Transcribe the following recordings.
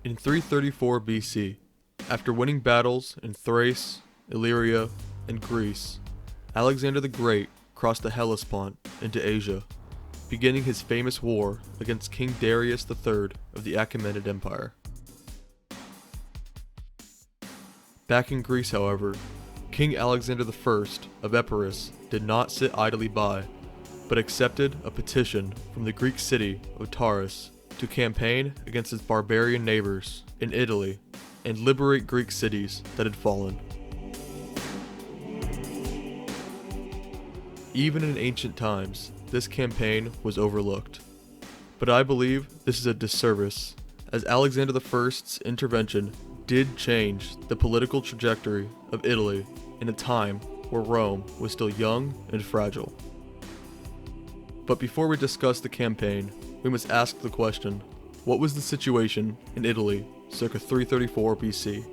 In 334 BC, after winning battles in Thrace, Illyria, and Greece, Alexander the Great crossed the Hellespont into Asia, beginning his famous war against King Darius III of the Achaemenid Empire. Back in Greece, however, King Alexander I of Epirus did not sit idly by, but accepted a petition from the Greek city of Taurus to campaign against his barbarian neighbors in Italy and liberate Greek cities that had fallen. Even in ancient times, this campaign was overlooked. But I believe this is a disservice, as Alexander I's intervention did change the political trajectory of Italy in a time where Rome was still young and fragile. But before we discuss the campaign, we must ask the question, what was the situation in Italy circa 334 BC,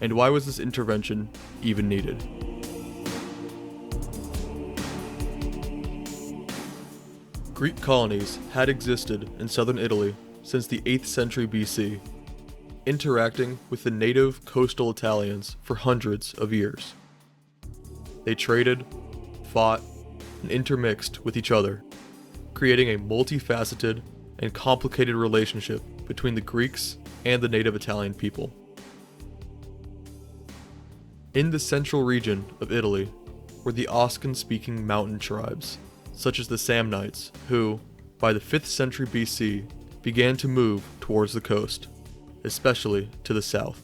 and why was this intervention even needed? Greek colonies had existed in southern Italy since the 8th century BC, interacting with the native coastal Italians for hundreds of years. They traded, fought, and intermixed with each other, creating a multifaceted and complicated relationship between the Greeks and the native Italian people. In the central region of Italy were the Oscan-speaking mountain tribes, such as the Samnites, who, by the 5th century BC, began to move towards the coast, especially to the south.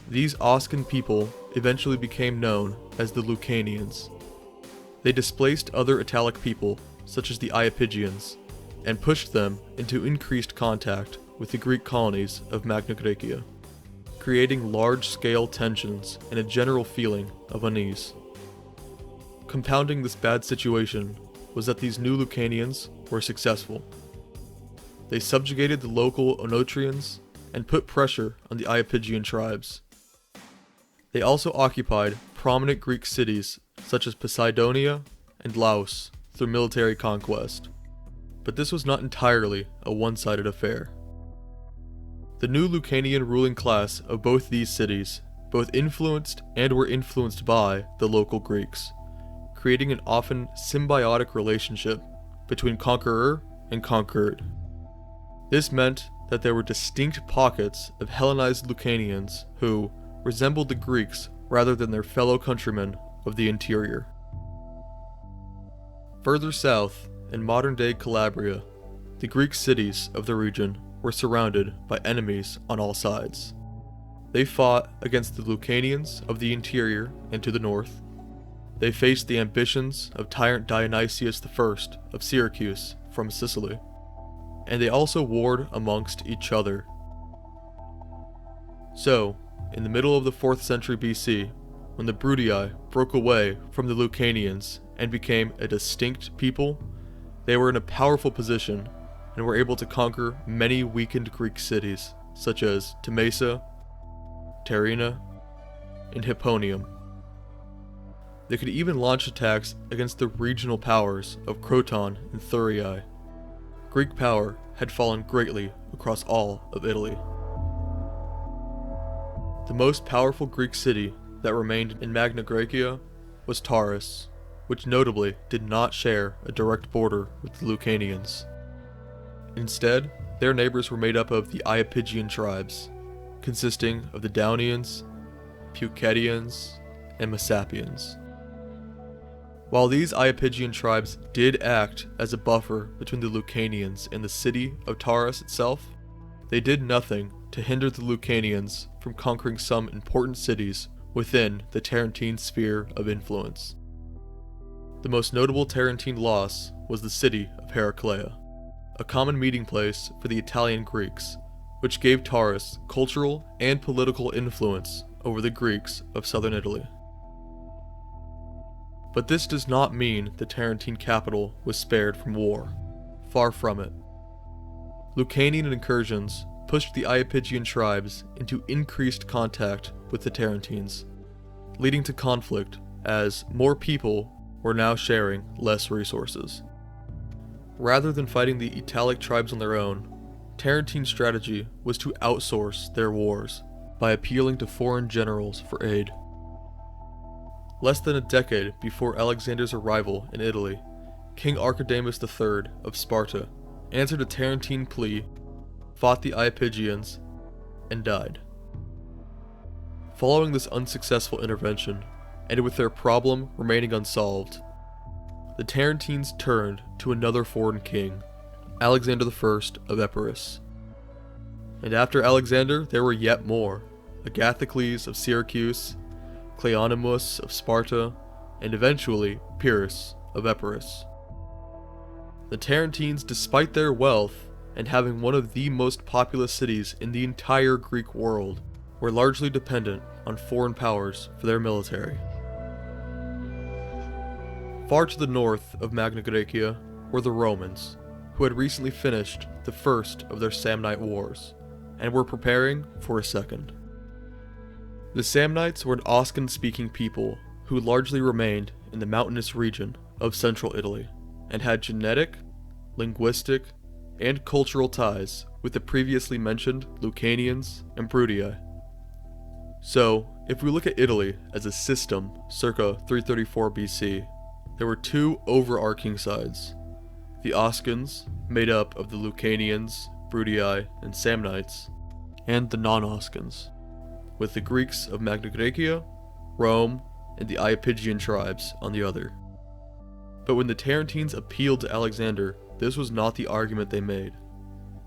These Oscan people eventually became known as the Lucanians. They displaced other Italic people, such as the Iapygians, and pushed them into increased contact with the Greek colonies of Magna Graecia, creating large-scale tensions and a general feeling of unease. Compounding this bad situation was that these new Lucanians were successful. They subjugated the local Onotrians and put pressure on the Iapygian tribes. They also occupied prominent Greek cities such as Poseidonia and Laos through military conquest. But this was not entirely a one-sided affair. The new Lucanian ruling class of both these cities both influenced and were influenced by the local Greeks, creating an often symbiotic relationship between conqueror and conquered. This meant that there were distinct pockets of Hellenized Lucanians who resembled the Greeks rather than their fellow countrymen of the interior. Further south, in modern-day Calabria, the Greek cities of the region were surrounded by enemies on all sides. They fought against the Lucanians of the interior and to the north. They faced the ambitions of tyrant Dionysius I of Syracuse from Sicily, and they also warred amongst each other. So, in the middle of the 4th century BC, when the Bruttii broke away from the Lucanians and became a distinct people, they were in a powerful position and were able to conquer many weakened Greek cities, such as Temesa, Terina, and Hipponium. They could even launch attacks against the regional powers of Croton and Thurii. Greek power had fallen greatly across all of Italy. The most powerful Greek city that remained in Magna Graecia was Taurus, which notably did not share a direct border with the Lucanians. Instead, their neighbors were made up of the Iapygian tribes, consisting of the Daunians, Peucadians, and Messapians. While these Iapygian tribes did act as a buffer between the Lucanians and the city of Taurus itself, they did nothing to hinder the Lucanians from conquering some important cities within the Tarentine sphere of influence. The most notable Tarentine loss was the city of Heraclea, a common meeting place for the Italian Greeks, which gave Taurus cultural and political influence over the Greeks of southern Italy. But this does not mean the Tarentine capital was spared from war. Far from it. Lucanian incursions pushed the Iapygian tribes into increased contact with the Tarentines, leading to conflict as more people were now sharing less resources. Rather than fighting the Italic tribes on their own, Tarentene's strategy was to outsource their wars by appealing to foreign generals for aid. Less than a decade before Alexander's arrival in Italy, King Archidamus III of Sparta answered a Tarentine plea, fought the Iapygians, and died. Following this unsuccessful intervention, and with their problem remaining unsolved, the Tarentines turned to another foreign king, Alexander I of Epirus. And after Alexander, there were yet more: Agathocles of Syracuse, Cleonymus of Sparta, and eventually Pyrrhus of Epirus. The Tarentines, despite their wealth and having one of the most populous cities in the entire Greek world, were largely dependent on foreign powers for their military. Far to the north of Magna Graecia were the Romans, who had recently finished the first of their Samnite wars, and were preparing for a second. The Samnites were an Oscan-speaking people who largely remained in the mountainous region of central Italy, and had genetic, linguistic, and cultural ties with the previously mentioned Lucanians and Bruttii. So, if we look at Italy as a system circa 334 BC, there were two overarching sides: the Oscans, made up of the Lucanians, Bruttii, and Samnites, and the non-Oscans, with the Greeks of Magna Graecia, Rome, and the Iapygian tribes on the other. But when the Tarentines appealed to Alexander, this was not the argument they made.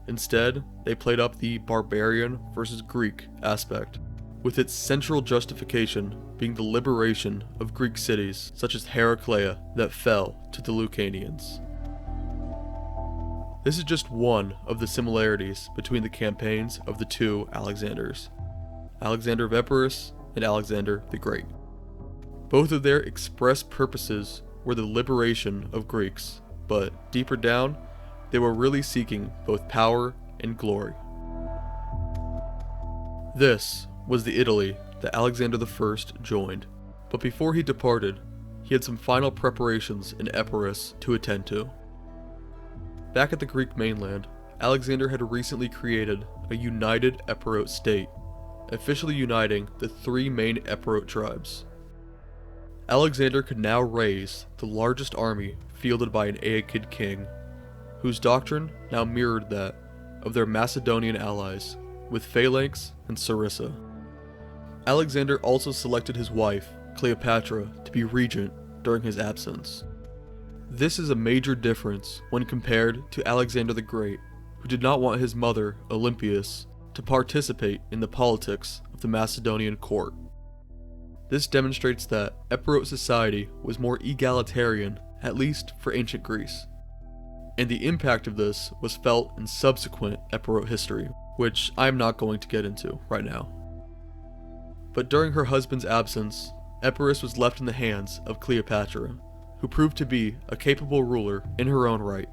Instead, they played up the barbarian versus Greek aspect, with its central justification being the liberation of Greek cities such as Heraclea that fell to the Lucanians. This is just one of the similarities between the campaigns of the two Alexanders, Alexander of Epirus and Alexander the Great. Both of their express purposes were the liberation of Greeks, but deeper down, they were really seeking both power and glory. This was the Italy that Alexander I joined, but before he departed, he had some final preparations in Epirus to attend to. Back at the Greek mainland, Alexander had recently created a united Epirote state, officially uniting the three main Epirote tribes. Alexander could now raise the largest army fielded by an Aeacid king, whose doctrine now mirrored that of their Macedonian allies, with Phalanx and Sarissa. Alexander also selected his wife, Cleopatra, to be regent during his absence. This is a major difference when compared to Alexander the Great, who did not want his mother, Olympias, to participate in the politics of the Macedonian court. This demonstrates that Epirote society was more egalitarian, at least for ancient Greece. And the impact of this was felt in subsequent Epirote history, which I'm not going to get into right now. But during her husband's absence, Epirus was left in the hands of Cleopatra, who proved to be a capable ruler in her own right.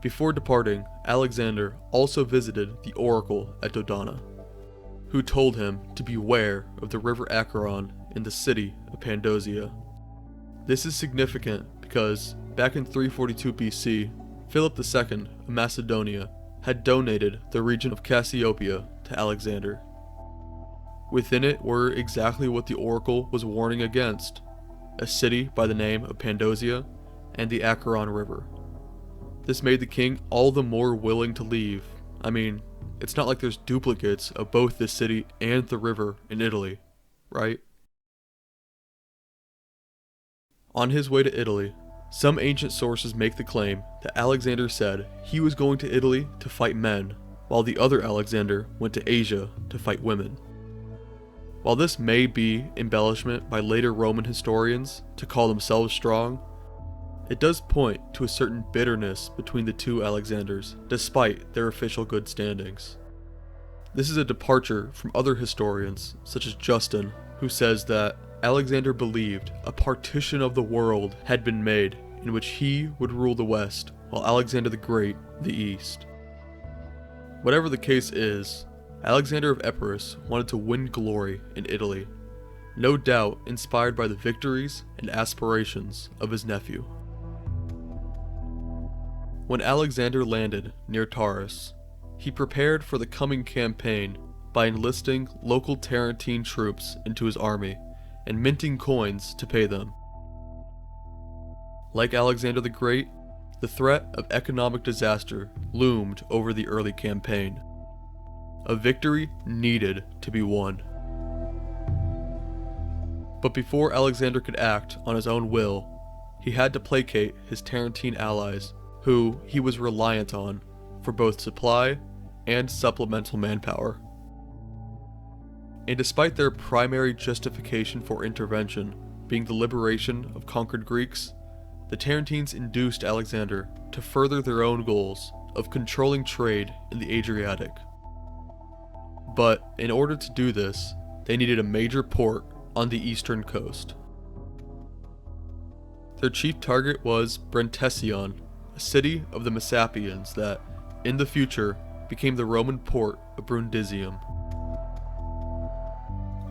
Before departing, Alexander also visited the oracle at Dodona, who told him to beware of the river Acheron in the city of Pandosia. This is significant because, back in 342 BC, Philip II of Macedonia had donated the region of Cassiopeia to Alexander. Within it were exactly what the oracle was warning against: a city by the name of Pandosia and the Acheron River. This made the king all the more willing to leave. I mean, it's not like there's duplicates of both this city and the river in Italy, right? On his way to Italy, some ancient sources make the claim that Alexander said he was going to Italy to fight men, while the other Alexander went to Asia to fight women. While this may be embellishment by later Roman historians to call themselves strong, it does point to a certain bitterness between the two Alexanders, despite their official good standings. This is a departure from other historians, such as Justin, who says that Alexander believed a partition of the world had been made in which he would rule the West, while Alexander the Great the East. Whatever the case is, Alexander of Epirus wanted to win glory in Italy, no doubt inspired by the victories and aspirations of his nephew. When Alexander landed near Taurus, he prepared for the coming campaign by enlisting local Tarentine troops into his army and minting coins to pay them. Like Alexander the Great, the threat of economic disaster loomed over the early campaign. A victory needed to be won. But before Alexander could act on his own will, he had to placate his Tarentine allies, who he was reliant on for both supply and supplemental manpower. And despite their primary justification for intervention being the liberation of conquered Greeks, the Tarentines induced Alexander to further their own goals of controlling trade in the Adriatic. But in order to do this, they needed a major port on the eastern coast. Their chief target was Bruttii, a city of the Messapians that, in the future, became the Roman port of Brundisium.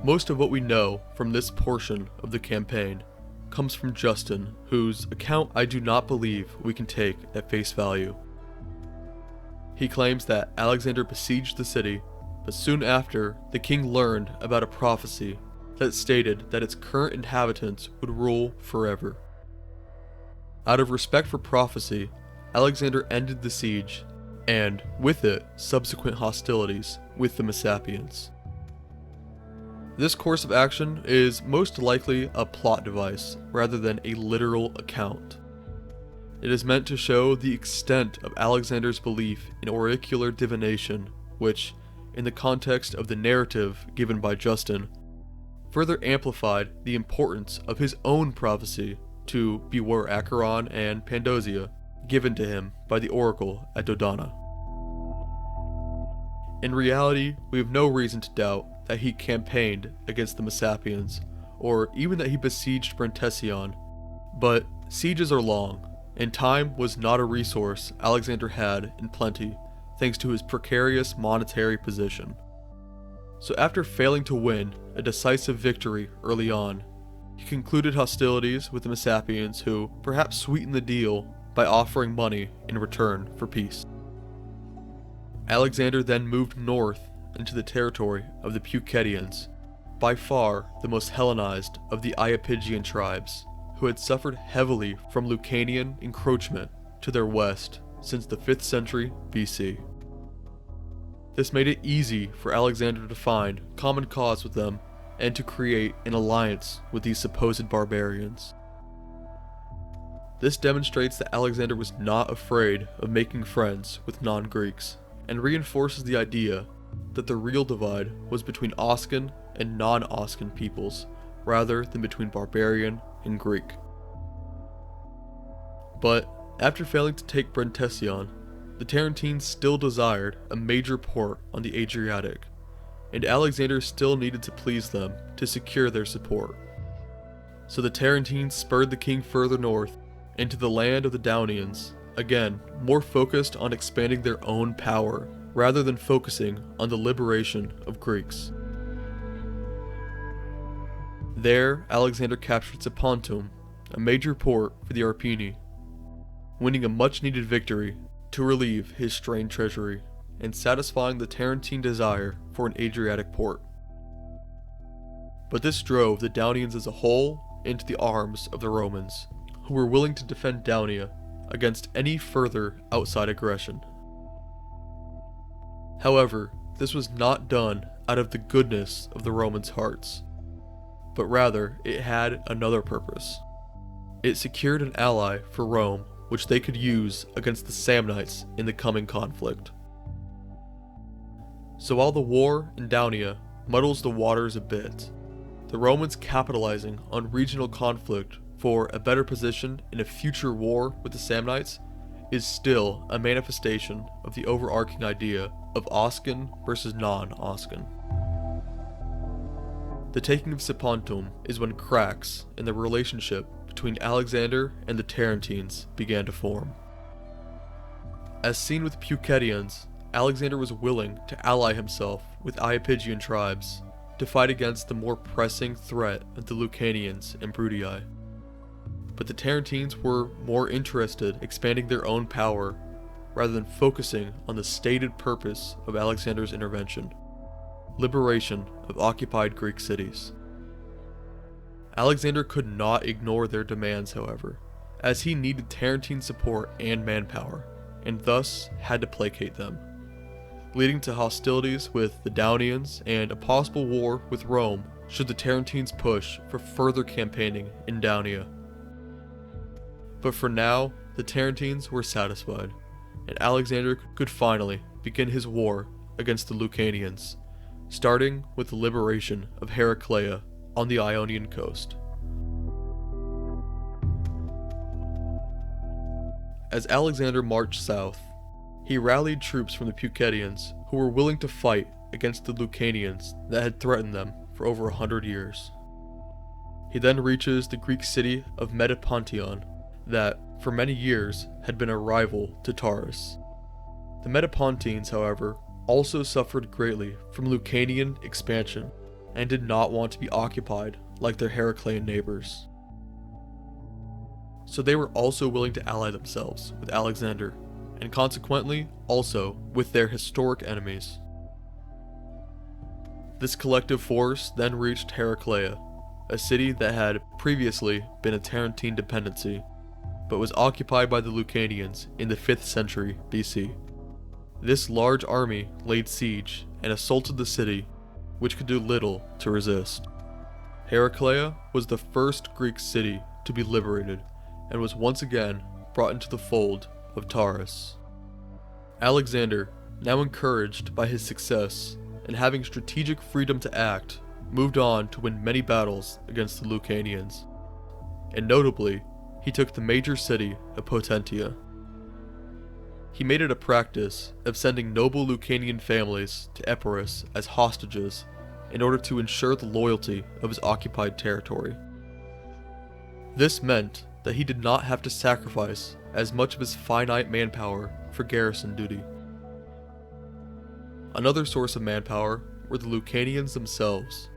Most of what we know from this portion of the campaign comes from Justin, whose account I do not believe we can take at face value. He claims that Alexander besieged the city, but soon after, the king learned about a prophecy that stated that its current inhabitants would rule forever. Out of respect for prophecy, Alexander ended the siege, and with it, subsequent hostilities with the Messapians. This course of action is most likely a plot device rather than a literal account. It is meant to show the extent of Alexander's belief in auricular divination, which, in the context of the narrative given by Justin, further amplified the importance of his own prophecy to beware Acheron and Pandosia, given to him by the oracle at Dodona. In reality, we have no reason to doubt that he campaigned against the Messapians, or even that he besieged Bruttii, but sieges are long, and time was not a resource Alexander had in plenty, thanks to his precarious monetary position. So after failing to win a decisive victory early on, he concluded hostilities with the Messapians, who perhaps sweetened the deal by offering money in return for peace. Alexander then moved north into the territory of the Lucanians, by far the most Hellenized of the Iapygian tribes, who had suffered heavily from Lucanian encroachment to their west since the 5th century BC. This made it easy for Alexander to find common cause with them and to create an alliance with these supposed barbarians. This demonstrates that Alexander was not afraid of making friends with non-Greeks, and reinforces the idea that the real divide was between Oscan and non-Oscan peoples, rather than between barbarian and Greek. But after failing to take Bruttii, the Tarentines still desired a major port on the Adriatic, and Alexander still needed to please them to secure their support. So the Tarentines spurred the king further north into the land of the Daunians, again more focused on expanding their own power rather than focusing on the liberation of Greeks. There, Alexander captured Sapuntum, a major port for the Arpini, winning a much-needed victory to relieve his strained treasury and satisfying the Tarentine desire for an Adriatic port. But this drove the Daunians as a whole into the arms of the Romans, who were willing to defend Daunia against any further outside aggression. However, this was not done out of the goodness of the Romans' hearts, but rather it had another purpose. It secured an ally for Rome which they could use against the Samnites in the coming conflict. So while the war in Daunia muddles the waters a bit, the Romans capitalizing on regional conflict for a better position in a future war with the Samnites is still a manifestation of the overarching idea of Oscan versus non-Oscan. The taking of Sapuntum is when cracks in the relationship between Alexander and the Tarentines began to form. As seen with Lucanians, Alexander was willing to ally himself with Iapygian tribes to fight against the more pressing threat of the Lucanians and Bruttii. But the Tarentines were more interested expanding their own power rather than focusing on the stated purpose of Alexander's intervention: liberation of occupied Greek cities. Alexander could not ignore their demands, however, as he needed Tarentine support and manpower, and thus had to placate them, leading to hostilities with the Daunians and a possible war with Rome should the Tarentines push for further campaigning in Daunia. But for now, the Tarentines were satisfied, and Alexander could finally begin his war against the Lucanians, starting with the liberation of Heraclea on the Ionian coast. As Alexander marched south, he rallied troops from the Peucedians who were willing to fight against the Lucanians that had threatened them for over 100 years. He then reaches the Greek city of Metapontion that, for many years, had been a rival to Taurus. The Metapontines, however, also suffered greatly from Lucanian expansion and did not want to be occupied like their Heraclean neighbors. So they were also willing to ally themselves with Alexander, and consequently also with their historic enemies. This collective force then reached Heraclea, a city that had previously been a Tarentine dependency, but was occupied by the Lucanians in the 5th century BC. This large army laid siege and assaulted the city, which could do little to resist. Heraclea was the first Greek city to be liberated, and was once again brought into the fold of Taurus. Alexander, now encouraged by his success and having strategic freedom to act, moved on to win many battles against the Lucanians, and notably, he took the major city of Potentia. He made it a practice of sending noble Lucanian families to Epirus as hostages in order to ensure the loyalty of his occupied territory. This meant that he did not have to sacrifice as much of his finite manpower for garrison duty. Another source of manpower were the Lucanians themselves.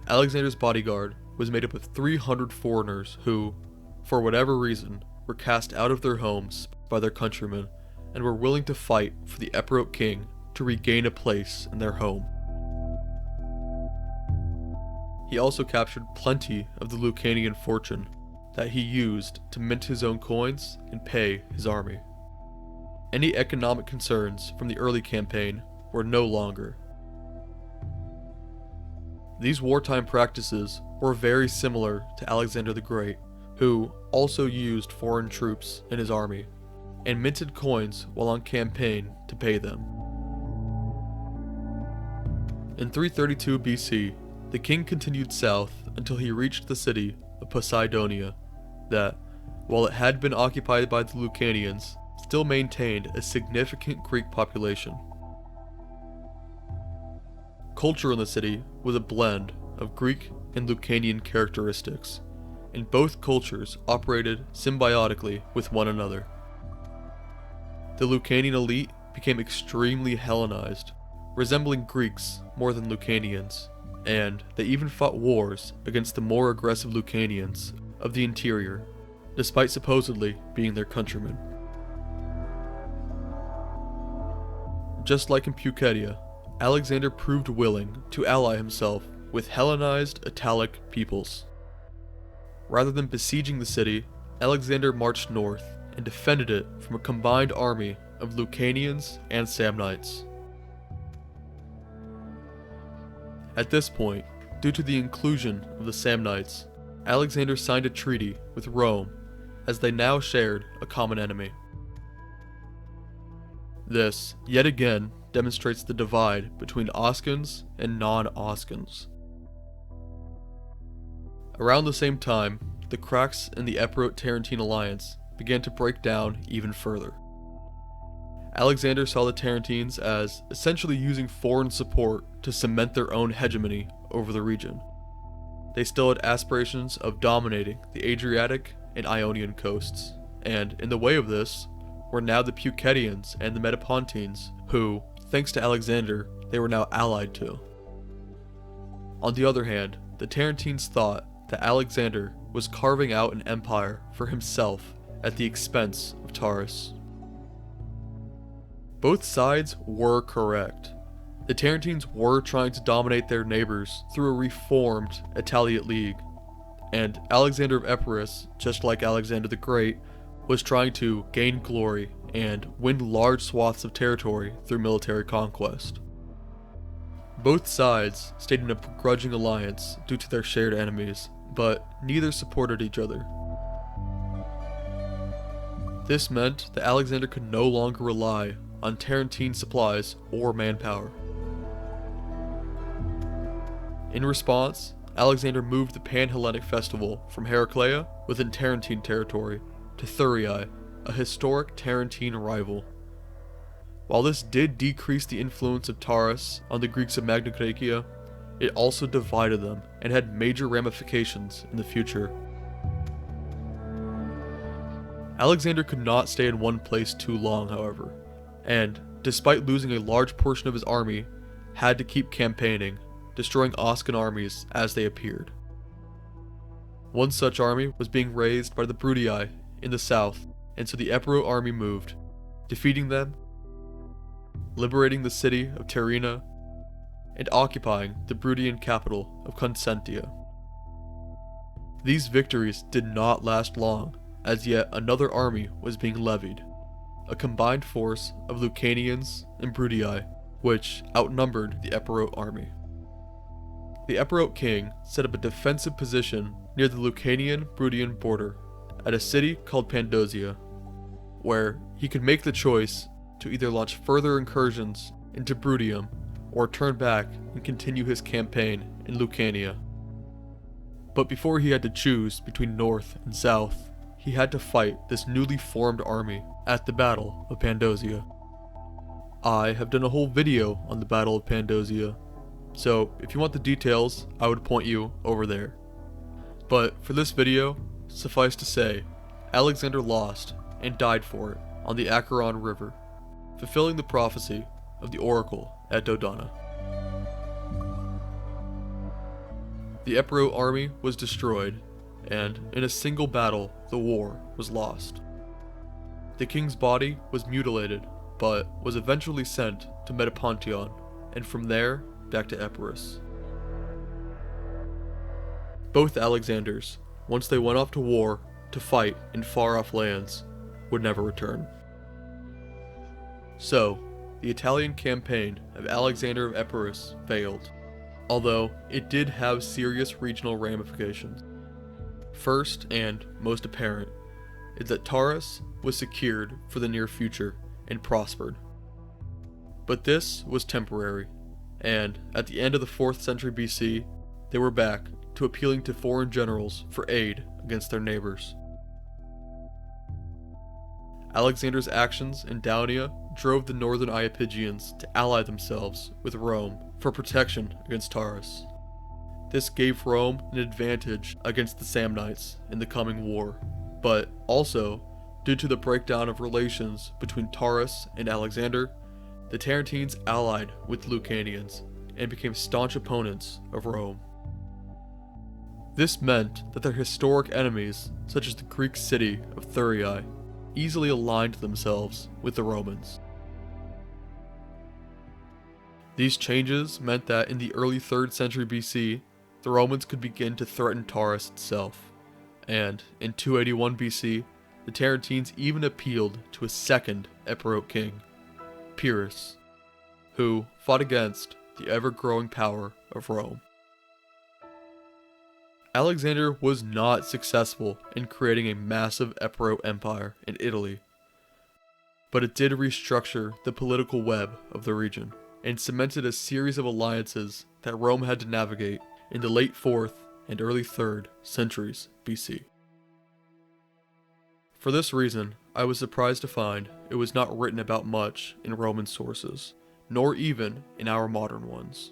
Alexander's bodyguard was made up of 300 foreigners who, for whatever reason, were cast out of their homes by their countrymen and were willing to fight for the Epirote king to regain a place in their home. He also captured plenty of the Lucanian fortune that he used to mint his own coins and pay his army. Any economic concerns from the early campaign were no longer. These wartime practices were very similar to Alexander the Great, who also used foreign troops in his army, and minted coins while on campaign to pay them. In 332 BC, the king continued south until he reached the city of Poseidonia, that, while it had been occupied by the Lucanians, still maintained a significant Greek population. Culture in the city was a blend of Greek and Lucanian characteristics, and both cultures operated symbiotically with one another. The Lucanian elite became extremely Hellenized, resembling Greeks more than Lucanians, and they even fought wars against the more aggressive Lucanians of the interior, despite supposedly being their countrymen. Just like in Peucadia, Alexander proved willing to ally himself with Hellenized Italic peoples. Rather than besieging the city, Alexander marched north and defended it from a combined army of Lucanians and Samnites. At this point, due to the inclusion of the Samnites, Alexander signed a treaty with Rome, as they now shared a common enemy. This, yet again, demonstrates the divide between Oscans and non-Oscans. Around the same time, the cracks in the Epirote-Tarentine alliance began to break down even further. Alexander saw the Tarentines as essentially using foreign support to cement their own hegemony over the region. They still had aspirations of dominating the Adriatic and Ionian coasts, and in the way of this were now the Peucedians and the Metapontines, who, thanks to Alexander, they were now allied to. On the other hand, the Tarentines thought that Alexander was carving out an empire for himself at the expense of Taurus. Both sides were correct. The Tarentines were trying to dominate their neighbors through a reformed Italiate League, and Alexander of Epirus, just like Alexander the Great, was trying to gain glory and win large swaths of territory through military conquest. Both sides stayed in a begrudging alliance due to their shared enemies, but neither supported each other. This meant that Alexander could no longer rely on Tarentine supplies or manpower. In response, Alexander moved the Pan-Hellenic festival from Heraclea within Tarentine territory to Thurii, a historic Tarentine rival. While this did decrease the influence of Taurus on the Greeks of Magna Graecia, it also divided them and had major ramifications in the future. Alexander could not stay in one place too long, however, and, despite losing a large portion of his army, had to keep campaigning, destroying Oscan armies as they appeared. One such army was being raised by the Bruttii in the south, and so the Epirote army moved, defeating them, liberating the city of Terina, and occupying the Bruttian capital of Consentia. These victories did not last long, as yet another army was being levied, a combined force of Lucanians and Bruttii, which outnumbered the Epirote army. The Epirote king set up a defensive position near the Lucanian-Bruttian border at a city called Pandosia, where he could make the choice to either launch further incursions into Bruttium or turn back and continue his campaign in Lucania. But before he had to choose between north and south, he had to fight this newly formed army at the Battle of Pandosia. I have done a whole video on the Battle of Pandosia, so if you want the details, I would point you over there. But for this video, suffice to say, Alexander lost and died for it on the Acheron River, fulfilling the prophecy of the oracle at Dodona. The Epirote army was destroyed, and in a single battle, the war was lost. The king's body was mutilated, but was eventually sent to Metapontion, and from there, back to Epirus. Both Alexanders, once they went off to war to fight in far-off lands, would never return. So, the Italian campaign of Alexander of Epirus failed, although it did have serious regional ramifications. First, and most apparent, is that Taurus was secured for the near future and prospered. But this was temporary, and at the end of the 4th century BC, they were back to appealing to foreign generals for aid against their neighbors. Alexander's actions in Daonia drove the northern Iapygians to ally themselves with Rome for protection against Taurus. This gave Rome an advantage against the Samnites in the coming war, but also, due to the breakdown of relations between Taurus and Alexander, the Tarentines allied with the Lucanians and became staunch opponents of Rome. This meant that their historic enemies, such as the Greek city of Thurii, easily aligned themselves with the Romans. These changes meant that in the early 3rd century BC, the Romans could begin to threaten Taurus itself, and in 281 BC, the Tarentines even appealed to a second Epirote king, Epirus, who fought against the ever-growing power of Rome. Alexander was not successful in creating a massive Epirote empire in Italy, but it did restructure the political web of the region and cemented a series of alliances that Rome had to navigate in the late 4th and early 3rd centuries BC. For this reason, I was surprised to find it was not written about much in Roman sources, nor even in our modern ones.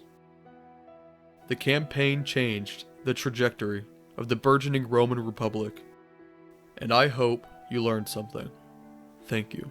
The campaign changed the trajectory of the burgeoning Roman Republic, and I hope you learned something. Thank you.